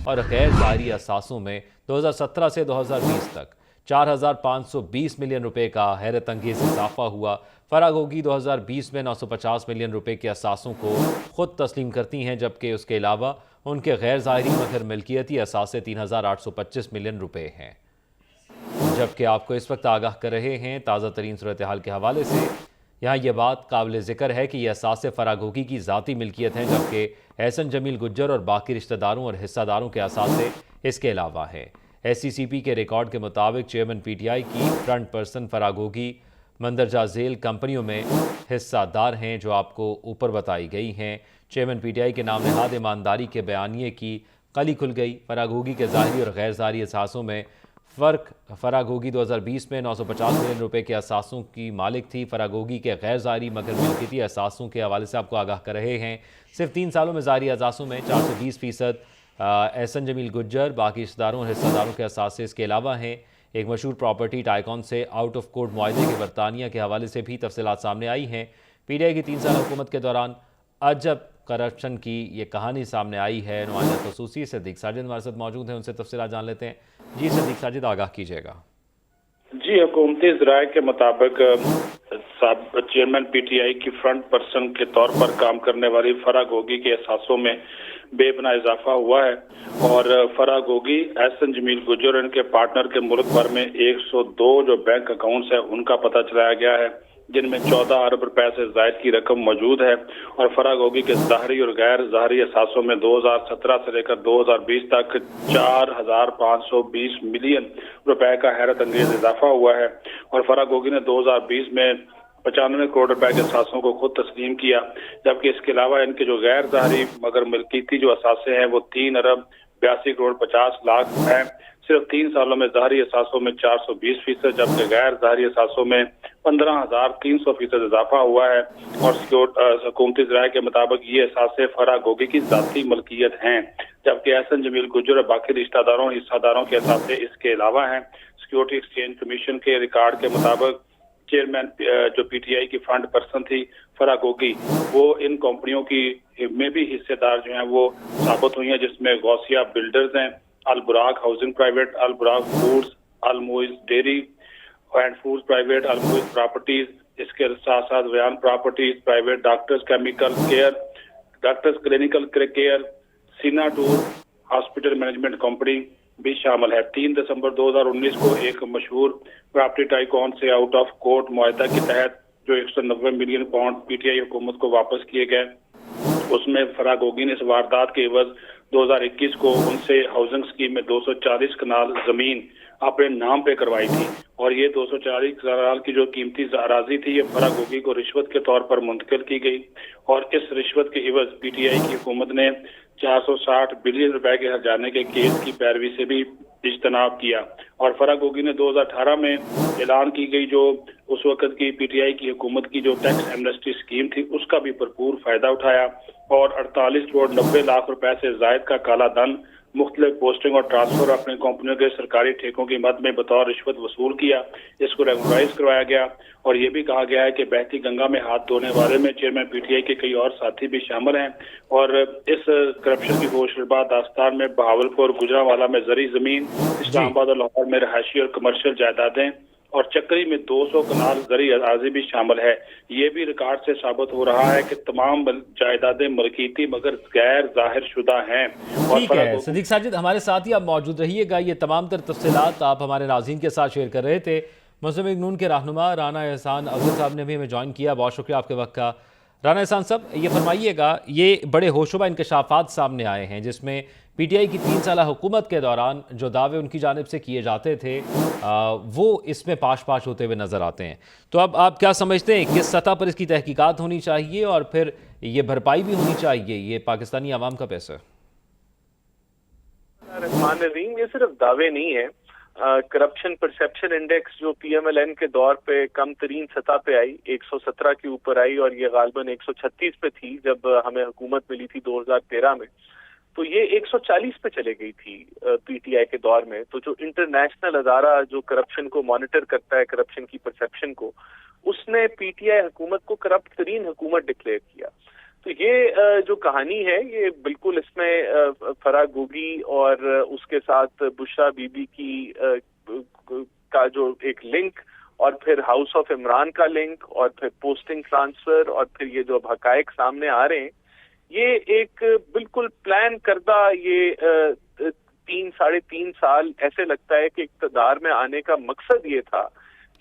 और गैर ज़ाहिरी असासों में 2017 से 2020 तक 4,520 मिलियन रुपए का हैरत अंगेज इजाफा हुआ। फरागोगी 2020 में 950 मिलियन रुपए के असासों को खुद तस्लीम करती हैं, जबकि उसके अलावा उनके गैर ज़ाहिरी मगर मिल्कियती असासे 3,825 मिलियन रुपए हैं। जबकि आपको इस वक्त आगाह कर रहे हैं ताज़ा तरीन सूरत हाल के हवाले से। यहाँ ये बात काबिल ज़िक्र है कि यह असासे फरागोगी की ज़ाती मिल्कियत हैं, जबकि एहसन जमील गुज्जर और बाकी रिश्तेदारों और हिस्सादारों के असासे इसके अलावा हैं। SCCP के रिकॉर्ड के मुताबिक चेयरमैन PTI की फ्रंट पर्सन फरागोगी मंदरजा झेल कंपनियों में हिस्सादार हैं, जो आपको ऊपर बताई गई हैं। चेयरमैन PTI के नाम नहाद ईमानदारी के बयानिए की कली खुल गई। फरागोगी के ज़ाहिरी और गैर ज़ाहिरी असासों में फ़र्क। फरागोगी 2020 में 950 मिलियन रुपए के असासों की मालिक थी। फरागोगी के गैर ज़ाहिरी मगर मिल्कियती असासों के हवाले से आपको आगाह कर रहे हैं। सिर्फ 3 सालों में ज़ाहिरी असासों में 420% एहसन जमील गुज्जर, बाकी रिश्तेदारों और हिस्सेदारों के असासे इसके अलावा हैं। एक मशहूर प्रॉपर्टी टाइकॉन से आउट ऑफ कोर्ट मुआहदे के बरतानिया के हवाले से भी तफसीलात सामने आई हैं। PTI की 3 साल हुकूमत के दौरान अजब करप्शन की ये कहानी सामने आई है। नुमाइंदा ख़ुसूसी सदीक साजिद हमारे साथ मौजूद हैं, उनसे तफसीलात जान लेते हैं। जी सदीक साजिद, आगाह कीजिएगा। जी, हुकूमती ज़राए के मुताबिक चेयरमैन PTI की फ्रंट पर्सन के तौर पर काम करने वाली फरागोगी के असासों में बेपनाह इजाफा हुआ है और फरागोगी, एहसन जमील गुज्जर और इनके पार्टनर के मुल्क भर में 102 जो बैंक अकाउंट्स है उनका पता चलाया गया है, जिनमें 14 अरब रुपए से जायद की रकम मौजूद है। और फरागोगी के ज़ाहरी और गैर ज़ाहरी असासों में 2017 से लेकर 2020 तक 4,520 मिलियन रुपए का हैरत अंगेज इजाफा हुआ है। और फरागोगी ने 2020 में 95 करोड़ रुपए के असासों को खुद तस्लीम किया, जबकि इसके अलावा इनके जो गैर ज़ाहरी मगर मिल्कियती जो असासे हैं वो 3 अरब 82 करोड़ 50 लाख हैं। सिर्फ 3 सालों में ज़ाहरी असासों में 420%, जबकि गैर ज़ाहरी असासों में 15,300% इजाफा हुआ है। और हुकूमती ज़राए के मुताबिक ये असासे फरागोगी की ज़ाती मलकियत हैं, जबकि एहसन जमील गुज्जर और बाकी रिश्तेदारों और हिस्सादारों के असासे इसके अलावा हैं। सिक्योरिटी एक्सचेंज कमीशन के रिकॉर्ड के मुताबिक चेयरमैन जो PTI की फ्रंट पर्सन थी फरागोगी, वो इन कंपनियों की में भी हिस्सेदार जो हैं वो साबित हुई हैं, जिसमें गौसिया बिल्डर्स हैं, अल बुराक housing private, Al Buraq foods, Al Muiz dairy and foods private, Al Muiz properties, इसके साथ साथ वयान properties private, doctors chemical care, doctors clinical care, सीना टूर हॉस्पिटल मैनेजमेंट कंपनी भी शामिल है। 3 दिसंबर 2019 को एक मशहूर प्रॉपर्टी टाइकॉन से आउट ऑफ कोर्ट मुआहदा के तहत जो 190 मिलियन पाउंड PTI हुकूमत को वापस किए गए, उसमें फरागोगी ने इस वारदात के एवज 2021 को उनसे हाउसिंग स्कीम में 240 कनाल जमीन अपने नाम पे करवाई थी। और ये 240 कनाल की जो कीमती अराजी थी, ये फरागोगी को रिश्वत के तौर पर मुंतकिल की गई। और इस रिश्वत के एवज PTI की हुकूमत ने 460 बिलियन रुपए के हर्जाने के केस की पैरवी से भी इज्तनाब किया। और फरागोगी ने 2018 में ऐलान की गई जो उस वक्त की PTI की हुकूमत की जो टैक्स एमनेस्टी स्कीम थी, उसका भी भरपूर फायदा उठाया और 48 करोड़ 90 लाख रुपए से जायद का काला धन, मुख्तलिफ पोस्टिंग और ट्रांसफर अपने कंपनियों के सरकारी ठेकों की मद में बतौर रिश्वत वसूल किया। इसको रेगुलराइज करवाया गया और ये भी कहा गया है कि बहती गंगा में हाथ धोने वाले में चेयरमैन PTI के कई और साथी भी शामिल हैं। और इस करप्शन की होशरुबा दास्तान में बहावलपुर, गुजरांवाला में जरी जमीन, इस्लामाबाद और लाहौर में रहायशी और कमर्शियल जायदादें और चक्री में 200 कनाल जरी अराजी भी शामिल है। ये भी रिकॉर्ड से साबित हो रहा है कि तमाम जायदादें मलकीती मगर गैर जाहिर शुदा हैं। ठीक है सदीक साजिद, हमारे साथ ही आप मौजूद रहिएगा। ये तमाम तर तफसीलात आप हमारे नाज़रीन के साथ शेयर कर रहे थे। मुस्लिम लीग नून के रहनुमा राना एहसान अफजल साहब ने भी हमें ज्वाइन किया। बहुत शुक्रिया आपके वक्त का। राना एहसान साहब, ये फरमाइएगा, ये बड़े होशरुबा इंकशाफात सामने आए हैं जिसमें PTI की 3 साल हुकूमत के दौरान जो दावे उनकी जानिब से किए जाते थे वो इसमें पाश पाश होते हुए नज़र आते हैं। तो अब आप क्या समझते हैं, किस सतह पर इसकी तहकीकात होनी चाहिए और फिर ये भरपाई भी होनी चाहिए, ये पाकिस्तानी आवाम का पैसा? ये सिर्फ दावे नहीं है। करप्शन परसेप्शन इंडेक्स जो PMLN के दौर पे कम तरीन सतह पे आई, 117 के ऊपर आई और ये गालबन 136 पे थी जब हमें हुकूमत मिली थी 2013 में, तो ये 140 पे चले गई थी PTI के दौर में। तो जो इंटरनेशनल अदारा जो करप्शन को मॉनिटर करता है, करप्शन की परसेप्शन को, उसने PTI हुकूमत को करप्ट तरीन हुकूमत डिक्लेयर किया। تو یہ جو کہانی ہے یہ بالکل اس میں فرح گوگی اور اس کے ساتھ بشرا بی بی کی کا جو ایک لنک، اور پھر ہاؤس آف عمران کا لنک، اور پھر پوسٹنگ ٹرانسفر، اور پھر یہ جو اب حقائق سامنے آ رہے ہیں، یہ ایک بالکل پلان کردہ، یہ 3-3.5 سال ایسے لگتا ہے کہ اقتدار میں آنے کا مقصد یہ تھا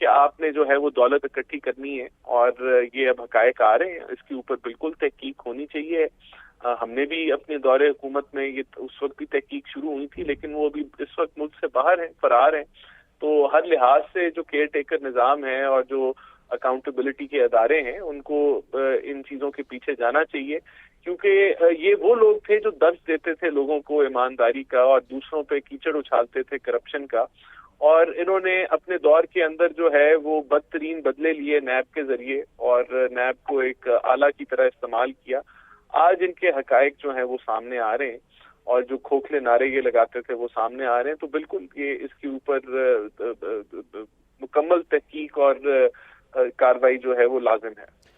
کہ آپ نے جو ہے وہ دولت اکٹھی کرنی ہے، اور یہ اب حقائق آ رہے ہیں، اس کے اوپر بالکل تحقیق ہونی چاہیے۔ ہم نے بھی اپنے دور حکومت میں یہ اس وقت بھی تحقیق شروع ہوئی تھی، لیکن وہ بھی اس وقت ملک سے باہر ہیں، فرار ہیں۔ تو ہر لحاظ سے جو کیئر ٹیکر نظام ہے اور جو اکاؤنٹیبلٹی کے ادارے ہیں، ان کو ان چیزوں کے پیچھے جانا چاہیے، کیونکہ یہ وہ لوگ تھے جو درس دیتے تھے لوگوں کو ایمانداری کا اور دوسروں پہ کیچڑ اچھالتے تھے کرپشن کا، اور انہوں نے اپنے دور کے اندر جو ہے وہ بدترین بدلے لیے نیب کے ذریعے، اور نیب کو ایک آلہ کی طرح استعمال کیا۔ آج ان کے حقائق جو ہیں وہ سامنے آ رہے ہیں، اور جو کھوکھلے نعرے یہ لگاتے تھے وہ سامنے آ رہے ہیں، تو بالکل یہ اس کے اوپر مکمل تحقیق اور کارروائی جو ہے وہ لازم ہے۔